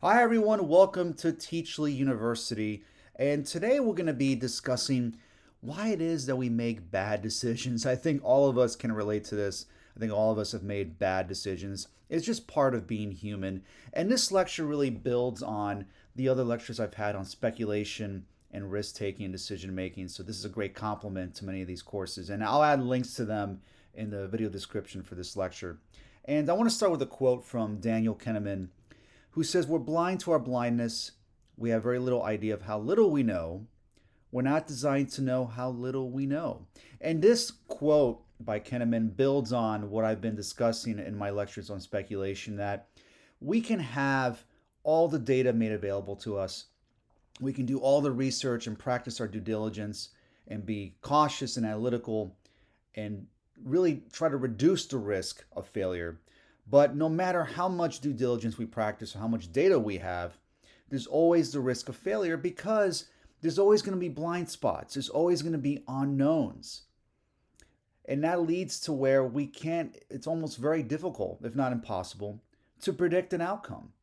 Hi, everyone. Welcome to Teachly University. And today we're going to be discussing why it is that we make bad decisions. I think all of us can relate to this. I think all of us have made bad decisions. It's just part of being human. And this lecture really builds on the other lectures I've had on speculation and risk taking and decision making. So, this is a great complement to many of these courses. And I'll add links to them in the video description for this lecture. And I want to start with a quote from Daniel Kennan, who says, "We're blind to our blindness. We have very little idea of how little we know. We're not designed to know how little we know." And this quote by Kennan builds on what I've been discussing in my lectures on speculation, that we can have all the data made available to us. We can do all the research and practice our due diligence and be cautious and analytical and really try to reduce the risk of failure. But no matter how much due diligence we practice or how much data we have, there's always the risk of failure because there's always going to be blind spots. There's always going to be unknowns. And that leads to where we can't, it's almost very difficult, if not impossible, to predict an outcome.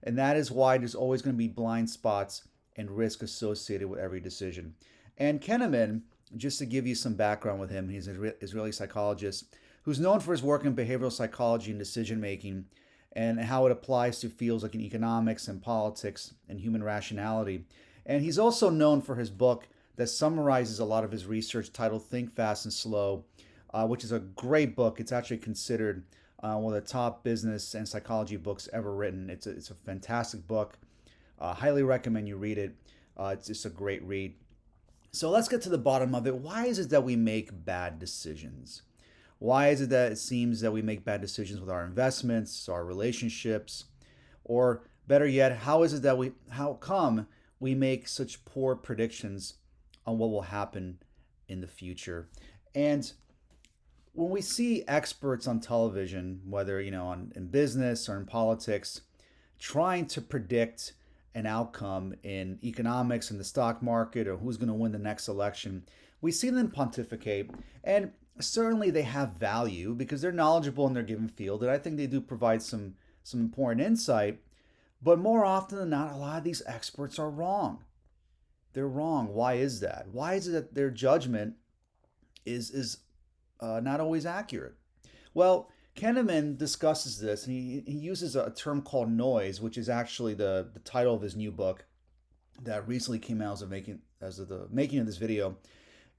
And that is why there's always going to be blind spots and risk associated with every decision. And Kennan, just to give you some background with him, he's an Israeli psychologist who's known for his work in behavioral psychology and decision making and how it applies to fields like in economics and politics and human rationality. And he's also known for his book that summarizes a lot of his research titled Think Fast and Slow, which is a great book. It's actually considered one of the top business and psychology books ever written. It's a fantastic book. Highly recommend you read it. It's just a great read. So let's get to the bottom of it. Why is it that we make bad decisions? Why is it that it seems that we make bad decisions with our investments, our relationships, or better yet, how come we make such poor predictions on what will happen in the future? And when we see experts on television, whether in business or in politics, trying to predict an outcome in economics and the stock market or who's going to win the next election, we see them pontificate, and certainly they have value because they're knowledgeable in their given field, and I think they do provide some important insight. But more often than not, a lot of these experts are wrong. They're wrong. Why is that? Why is it that their judgment is not always accurate? Well, Kahneman discusses this, and he uses a term called noise, which is actually the title of his new book that recently came out as of the making of this video.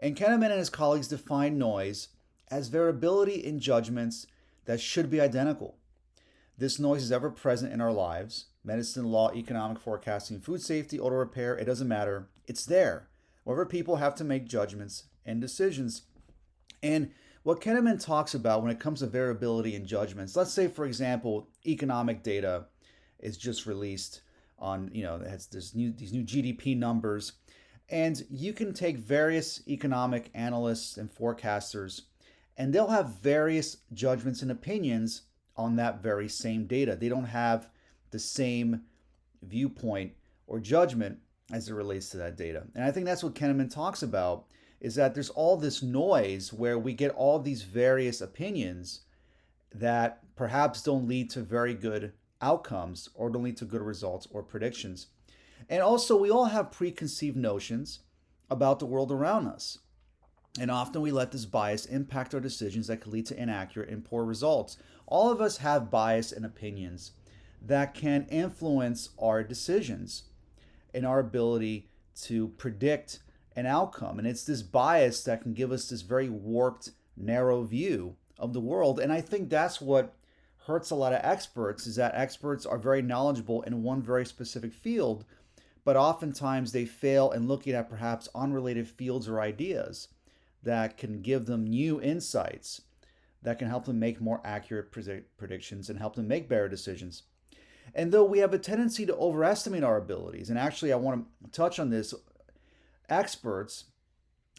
And Kennan and his colleagues define noise as variability in judgments that should be identical. This noise is ever present in our lives: medicine, law, economic forecasting, food safety, auto repair. It doesn't matter. It's there. Wherever people have to make judgments and decisions. And what Kennan talks about when it comes to variability in judgments, let's say, for example, economic data is just released on, it has these new GDP numbers. And you can take various economic analysts and forecasters, and they'll have various judgments and opinions on that very same data. They don't have the same viewpoint or judgment as it relates to that data. And I think that's what Kennan talks about, is that there's all this noise where we get all these various opinions that perhaps don't lead to very good outcomes or don't lead to good results or predictions. And also, we all have preconceived notions about the world around us. And often we let this bias impact our decisions that can lead to inaccurate and poor results. All of us have bias and opinions that can influence our decisions and our ability to predict an outcome. And it's this bias that can give us this very warped, narrow view of the world. And I think that's what hurts a lot of experts, is that experts are very knowledgeable in one very specific field, but oftentimes they fail in looking at perhaps unrelated fields or ideas that can give them new insights that can help them make more accurate predictions and help them make better decisions. And though we have a tendency to overestimate our abilities, and actually I want to touch on this, experts,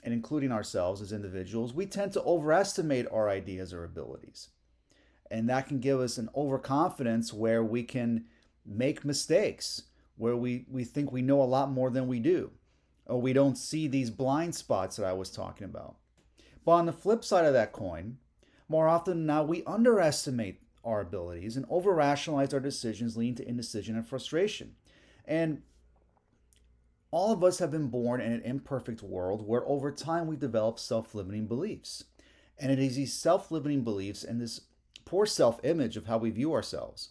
and including ourselves as individuals, we tend to overestimate our ideas or abilities. And that can give us an overconfidence where we can make mistakes, where we think we know a lot more than we do, or we don't see these blind spots that I was talking about. But on the flip side of that coin, more often than not, we underestimate our abilities and over rationalize our decisions, leading to indecision and frustration. And all of us have been born in an imperfect world where over time we develop self limiting beliefs. And it is these self limiting beliefs and this poor self image of how we view ourselves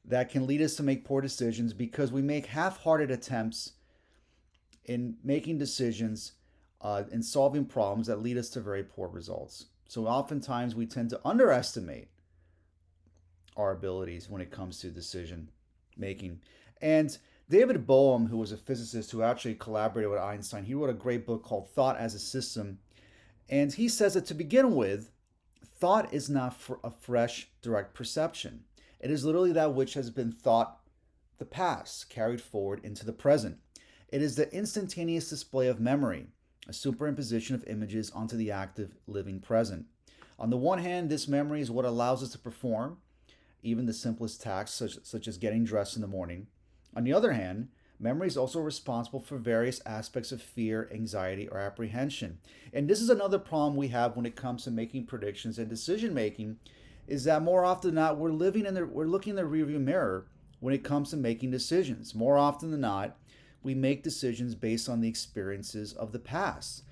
that can lead us to make poor decisions because we make half hearted attempts in making decisions and solving problems that lead us to very poor results. So oftentimes we tend to underestimate our abilities when it comes to decision making. And David Bohm, who was a physicist who actually collaborated with Einstein, he wrote a great book called Thought as a System. And he says that to begin with, thought is not a fresh, direct perception. It is literally that which has been thought the past, carried forward into the present. It is the instantaneous display of memory, a superimposition of images onto the active, living present. On the one hand, this memory is what allows us to perform even the simplest tasks, such as getting dressed in the morning. On the other hand, memory is also responsible for various aspects of fear, anxiety, or apprehension. And this is another problem we have when it comes to making predictions and decision making, is that more often than not, we're looking in the rearview mirror when it comes to making decisions. More often than not, we make decisions based on the experiences of the past.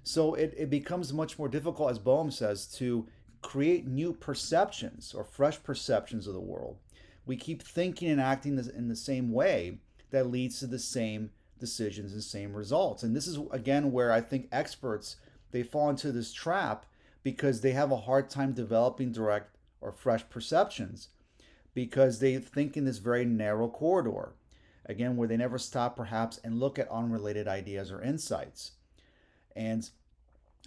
So it becomes much more difficult, as Bohm says, to create new perceptions or fresh perceptions of the world. We keep thinking and acting in the same way that leads to the same decisions and same results. And this is, again, where I think experts, they fall into this trap because they have a hard time developing direct or fresh perceptions because they think in this very narrow corridor, again, where they never stop perhaps and look at unrelated ideas or insights. And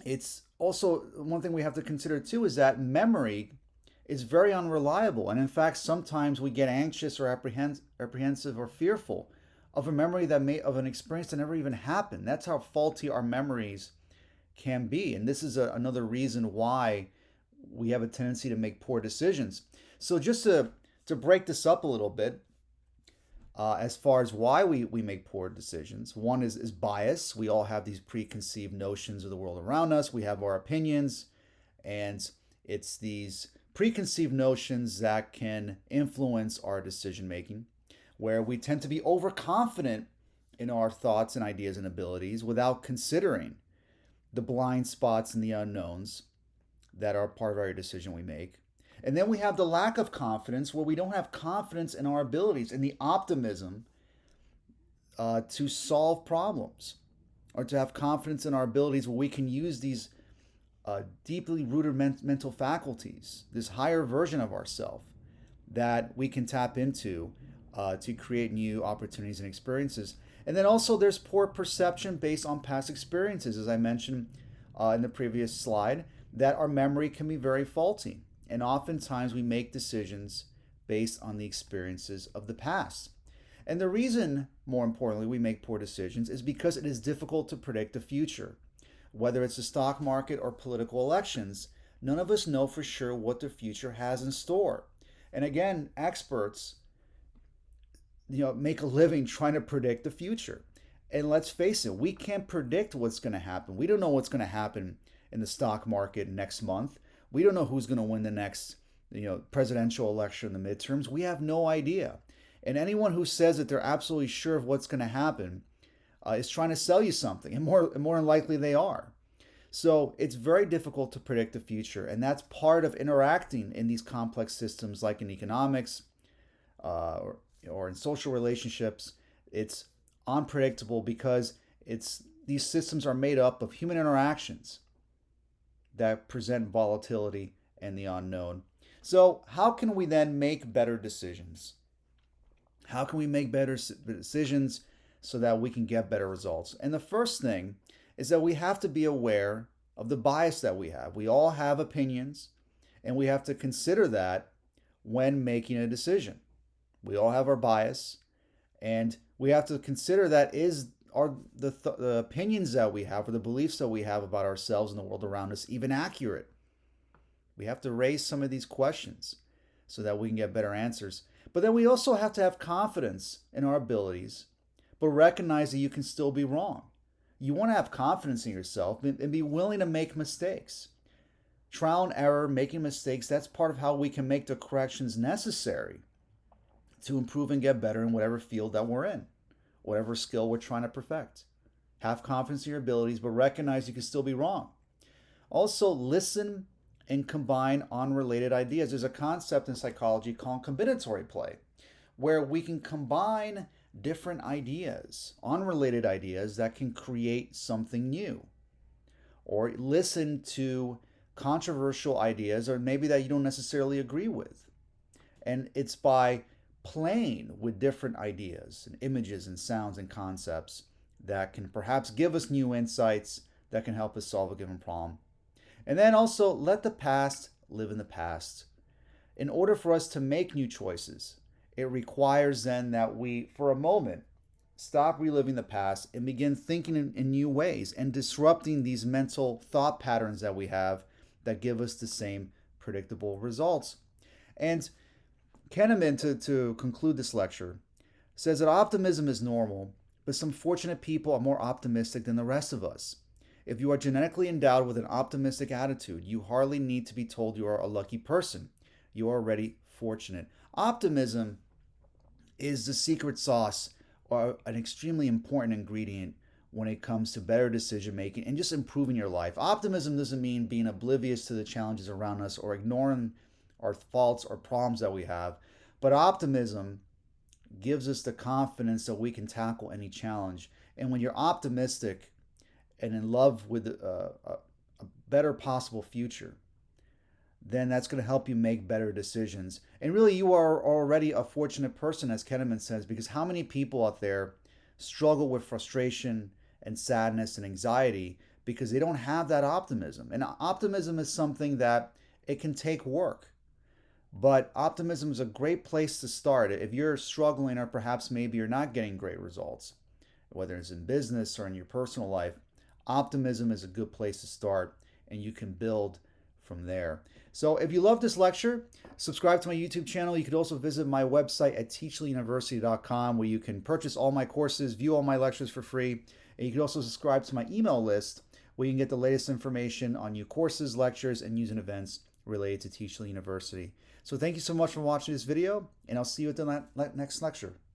it's also one thing we have to consider too is that memory is very unreliable. And in fact, sometimes we get anxious or apprehensive or fearful of a memory of an experience that never even happened. That's how faulty our memories can be. And this is another reason why we have a tendency to make poor decisions. So just to break this up a little bit, as far as why we make poor decisions, one is bias. We all have these preconceived notions of the world around us. We have our opinions, and it's these preconceived notions that can influence our decision making, where we tend to be overconfident in our thoughts and ideas and abilities without considering the blind spots and the unknowns that are part of every decision we make. And then we have the lack of confidence, where we don't have confidence in our abilities and the optimism to solve problems, or to have confidence in our abilities where we can use these deeply rooted mental faculties, this higher version of ourselves that we can tap into to create new opportunities and experiences. And then also there's poor perception based on past experiences, as I mentioned in the previous slide, that our memory can be very faulty. And oftentimes we make decisions based on the experiences of the past. And the reason, more importantly, we make poor decisions is because it is difficult to predict the future. Whether it's the stock market or political elections, none of us know for sure what the future has in store. And again, experts, make a living trying to predict the future. And let's face it, we can't predict what's going to happen. We don't know what's going to happen in the stock market next month. We don't know who's going to win the next, presidential election in the midterms. We have no idea. And anyone who says that they're absolutely sure of what's going to happen is trying to sell you something, and more than likely they are. So it's very difficult to predict the future, and that's part of interacting in these complex systems, like in economics or in social relationships. It's unpredictable because these systems are made up of human interactions that present volatility and the unknown. So how can we then make better decisions? How can we make better decisions so that we can get better results? And the first thing is that we have to be aware of the bias that we have. We all have opinions, and we have to consider that when making a decision. We all have our bias, and we have to consider that are the opinions that we have or the beliefs that we have about ourselves and the world around us even accurate? We have to raise some of these questions so that we can get better answers. But then we also have to have confidence in our abilities, but recognize that you can still be wrong. You want to have confidence in yourself and be willing to make mistakes. Trial and error, making mistakes, that's part of how we can make the corrections necessary to improve and get better in whatever field that we're in, whatever skill we're trying to perfect. Have confidence in your abilities, but recognize you can still be wrong. Also, listen and combine unrelated ideas. There's a concept in psychology called combinatory play, where we can combine different ideas, unrelated ideas that can create something new. Or listen to controversial ideas, or maybe that you don't necessarily agree with. And it's by playing with different ideas and images and sounds and concepts that can perhaps give us new insights that can help us solve a given problem. And then also let the past live in the past. In order for us to make new choices, it requires then that we, for a moment, stop reliving the past and begin thinking in new ways and disrupting these mental thought patterns that we have that give us the same predictable results. And Kennan, to conclude this lecture, says that optimism is normal, but some fortunate people are more optimistic than the rest of us. If you are genetically endowed with an optimistic attitude, you hardly need to be told you are a lucky person. You are already fortunate. Optimism is the secret sauce, or an extremely important ingredient when it comes to better decision making and just improving your life. Optimism doesn't mean being oblivious to the challenges around us or ignoring our faults or problems that we have, but optimism gives us the confidence that we can tackle any challenge. And when you're optimistic and in love with a better possible future, then that's going to help you make better decisions. And really, you are already a fortunate person, as Kennan says, because how many people out there struggle with frustration and sadness and anxiety because they don't have that optimism. And optimism is something that it can take work. But optimism is a great place to start. If you're struggling, or perhaps maybe you're not getting great results, whether it's in business or in your personal life, optimism is a good place to start, and you can build from there. So if you love this lecture, subscribe to my YouTube channel. You could also visit my website at teachlyuniversity.com, where you can purchase all my courses, view all my lectures for free. And you can also subscribe to my email list, where you can get the latest information on new courses, lectures, and news and events related to Teachly University. So thank you so much for watching this video, and I'll see you at the next lecture.